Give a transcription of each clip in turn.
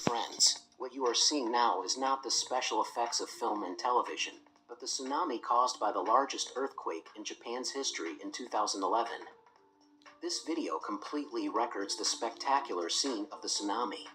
friends, what you are seeing now is not the special effects of film and television, but the tsunami caused by the largest earthquake in Japan's history in 2011. This video completely records the spectacular scene of the tsunami.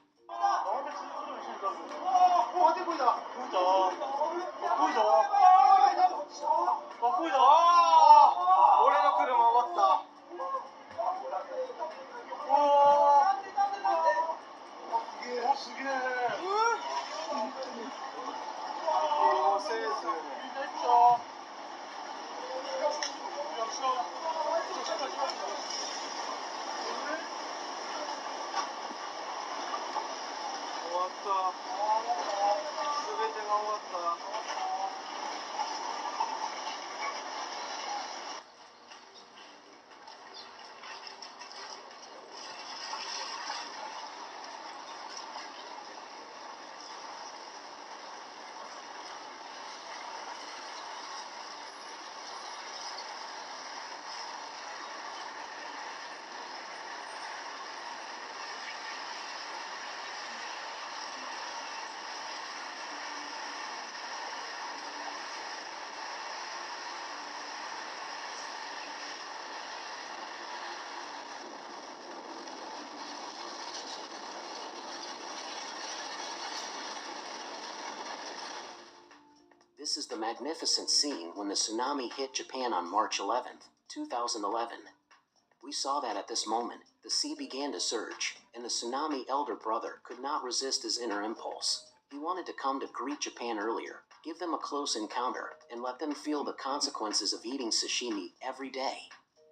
This is the magnificent scene when the tsunami hit Japan on March 11th, 2011. We saw that at this moment, the sea began to surge, and the tsunami elder brother could not resist his inner impulse. He wanted to come to greet Japan earlier, give them a close encounter, and let them feel the consequences of eating sashimi every day.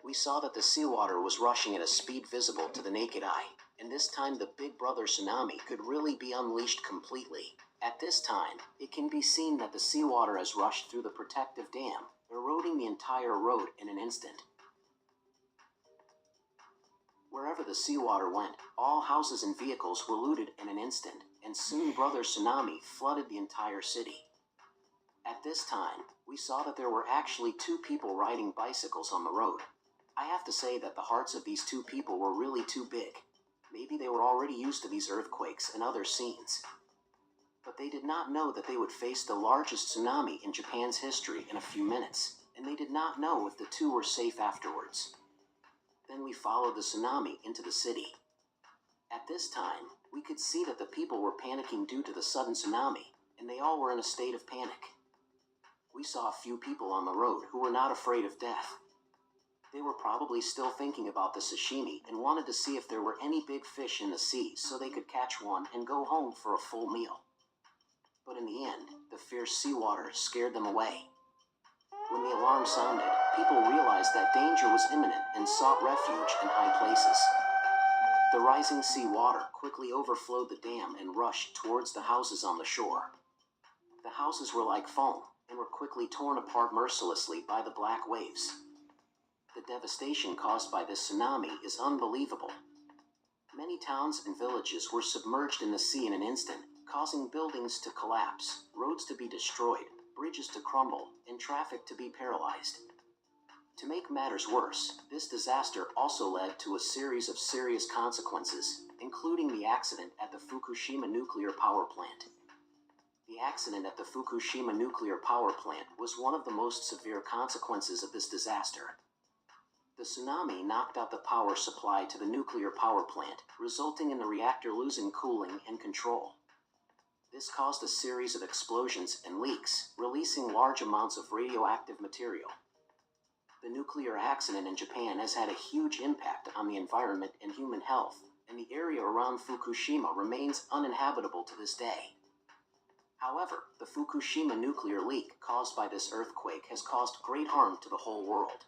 We saw that the seawater was rushing at a speed visible to the naked eye, and this time the big brother tsunami could really be unleashed completely. At this time, it can be seen that the seawater has rushed through the protective dam, eroding the entire road in an instant. Wherever the seawater went, all houses and vehicles were looted in an instant, and soon Brother Tsunami flooded the entire city. At this time, we saw that there were actually 2 people riding bicycles on the road. I have to say that the hearts of these 2 people were really too big. Maybe they were already used to these earthquakes and other scenes. But they did not know that they would face the largest tsunami in Japan's history in a few minutes, and they did not know if the 2 were safe afterwards. Then we followed the tsunami into the city. At this time, we could see that the people were panicking due to the sudden tsunami, and they all were in a state of panic. We saw a few people on the road who were not afraid of death. They were probably still thinking about the sashimi and wanted to see if there were any big fish in the sea so they could catch one and go home for a full meal. But in the end, the fierce seawater scared them away. When the alarm sounded, people realized that danger was imminent and sought refuge in high places. The rising sea water quickly overflowed the dam and rushed towards the houses on the shore. The houses were like foam and were quickly torn apart mercilessly by the black waves. The devastation caused by this tsunami is unbelievable. Many towns and villages were submerged in the sea in an instant, causing buildings to collapse, roads to be destroyed, bridges to crumble, and traffic to be paralyzed. To make matters worse, this disaster also led to a series of serious consequences, including the accident at the Fukushima nuclear power plant. The accident at the Fukushima nuclear power plant was one of the most severe consequences of this disaster. The tsunami knocked out the power supply to the nuclear power plant, resulting in the reactor losing cooling and control. This caused a series of explosions and leaks, releasing large amounts of radioactive material. The nuclear accident in Japan has had a huge impact on the environment and human health, and the area around Fukushima remains uninhabitable to this day. However, the Fukushima nuclear leak caused by this earthquake has caused great harm to the whole world.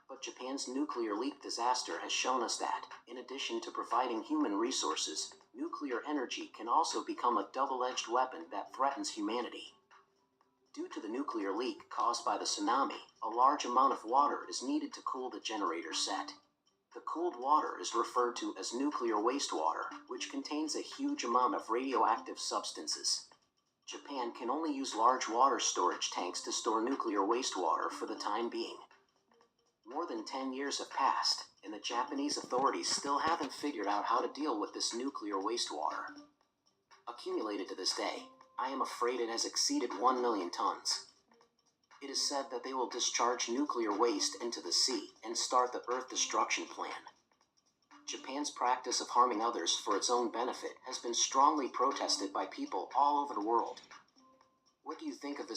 But Japan's nuclear leak disaster has shown us that, in addition to providing human resources, nuclear energy can also become a double-edged weapon that threatens humanity. Due to the nuclear leak caused by the tsunami, a large amount of water is needed to cool the generator set. The cooled water is referred to as nuclear wastewater, which contains a huge amount of radioactive substances. Japan can only use large water storage tanks to store nuclear wastewater for the time being. More than 10 years have passed, and the Japanese authorities still haven't figured out how to deal with this nuclear wastewater. accumulated to this day. I am afraid it has exceeded 1 million tons. It is said that they will discharge nuclear waste into the sea and start the Earth destruction plan. Japan's practice of harming others for its own benefit has been strongly protested by people all over the world. What do you think of this?